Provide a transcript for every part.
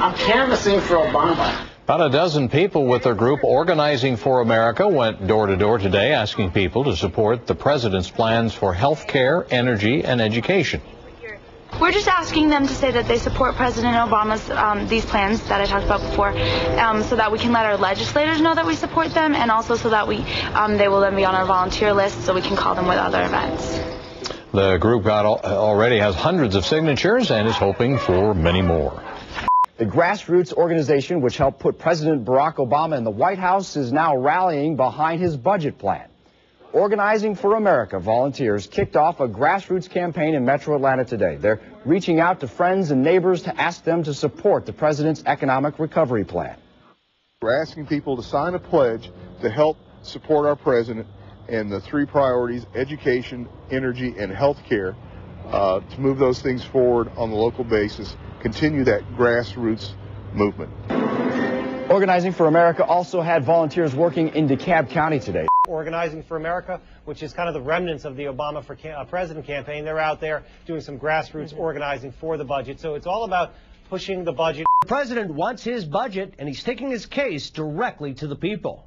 I'm canvassing for Obama. About a dozen people with their group Organizing for America went door to door today asking people to support the president's plans for health care, energy, and education. We're just asking them to say that they support President Obama's these plans that I talked about before, so that we can let our legislators know that we support them, and also so that they will then be on our volunteer list so we can call them with other events. The group already has hundreds of signatures and is hoping for many more. The Grassroots organization, which helped put President Barack Obama in the White House, is now rallying behind his budget plan. Organizing for America volunteers kicked off a grassroots campaign in Metro Atlanta today. They're reaching out to friends and neighbors to ask them to support the president's economic recovery plan. We're asking people to sign a pledge to help support our president and the three priorities: education, energy, and health care, to move those things forward on the local basis, continue that grassroots movement. Organizing for America also had volunteers working in DeKalb County today. Organizing for America, which is kind of the remnants of the Obama for President campaign, they're out there doing some grassroots organizing for the budget. So it's all about pushing the budget. The president wants his budget, and he's taking his case directly to the people.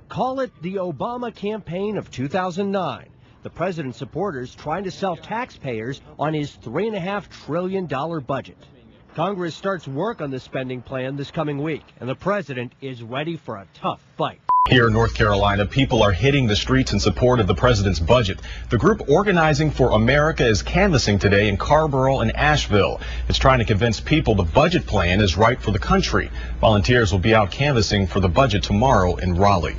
Call it the Obama campaign of 2009. The president's supporters trying to sell taxpayers on his $3.5 trillion budget. Congress starts work on the spending plan this coming week, and the president is ready for a tough fight. Here in North Carolina, people are hitting the streets in support of the president's budget. The group Organizing for America is canvassing today in Carrboro and Asheville. It's trying to convince people the budget plan is right for the country. Volunteers will be out canvassing for the budget tomorrow in Raleigh.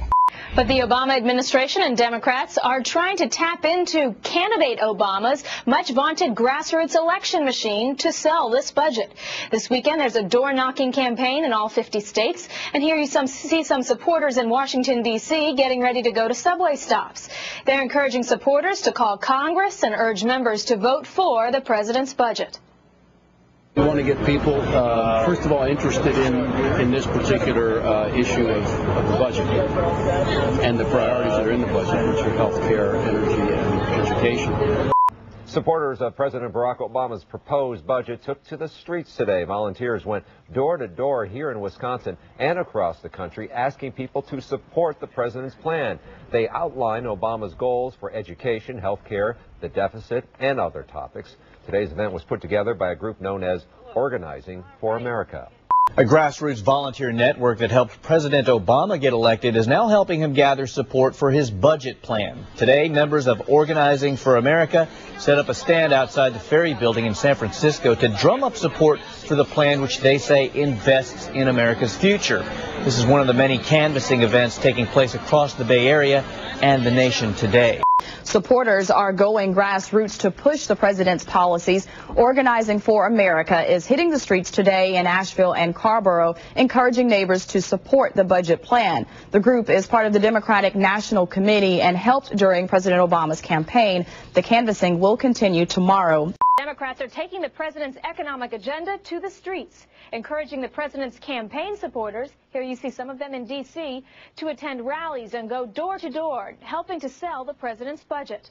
But the Obama administration and Democrats are trying to tap into candidate Obama's much-vaunted grassroots election machine to sell this budget. This weekend, there's a door-knocking campaign in all 50 states. And here you see some supporters in Washington, D.C. getting ready to go to subway stops. They're encouraging supporters to call Congress and urge members to vote for the president's budget. We want to get people, first of all, interested in this particular issue of the budget and the priorities that are in the budget, which are health care, energy, and education. Supporters of President Barack Obama's proposed budget took to the streets today. Volunteers went door to door here in Wisconsin and across the country asking people to support the president's plan. They outlined Obama's goals for education, health care, the deficit, and other topics. Today's event was put together by a group known as Organizing for America. A grassroots volunteer network that helped President Obama get elected is now helping him gather support for his budget plan. Today, members of Organizing for America set up a stand outside the Ferry Building in San Francisco to drum up support for the plan, which they say invests in America's future. This is one of the many canvassing events taking place across the Bay Area and the nation today. Supporters are going grassroots to push the president's policies. Organizing for America is hitting the streets today in Asheville and Carrboro, encouraging neighbors to support the budget plan. The group is part of the Democratic National Committee and helped during President Obama's campaign. The canvassing will continue tomorrow. Democrats are taking the president's economic agenda to the streets, encouraging the president's campaign supporters, here you see some of them in D.C., to attend rallies and go door to door, helping to sell the president's budget.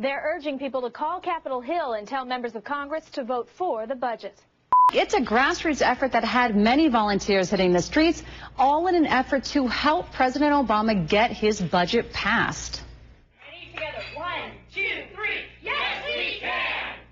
They're urging people to call Capitol Hill and tell members of Congress to vote for the budget. It's a grassroots effort that had many volunteers hitting the streets, all in an effort to help President Obama get his budget passed. Ready, together, 1, 2, 3, yes, we can!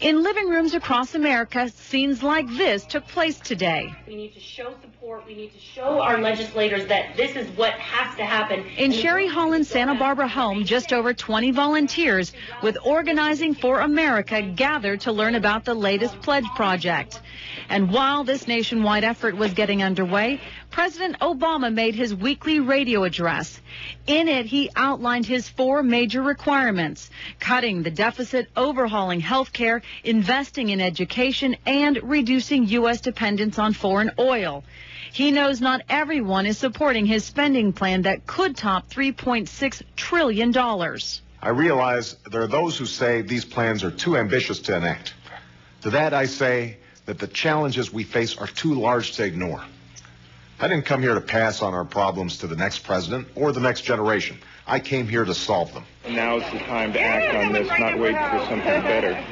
In living rooms across America, scenes like this took place today. We need to show support. We need to show our legislators that this is what has to happen. In Sherry Holland's Santa Barbara home, just over 20 volunteers with Organizing for America gathered to learn about the latest pledge project. And while this nationwide effort was getting underway, President Obama made his weekly radio address. In it, he outlined his 4 major requirements: cutting the deficit, overhauling health care, investing in education, and reducing U.S. dependence on foreign oil. He knows not everyone is supporting his spending plan that could top $3.6 trillion. I realize there are those who say these plans are too ambitious to enact. To that I say that the challenges we face are too large to ignore. I didn't come here to pass on our problems to the next president or the next generation. I came here to solve them. Now is the time to act on this, not wait for something better.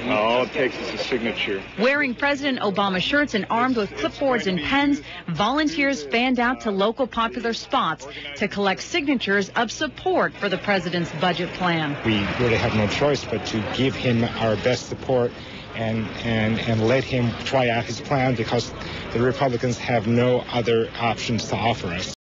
All it takes is a signature. Wearing President Obama shirts and armed with clipboards and pens, volunteers fanned out to local popular spots to collect signatures of support for the president's budget plan. We really have no choice but to give him our best support and let him try out his plan, because the Republicans have no other options to offer us.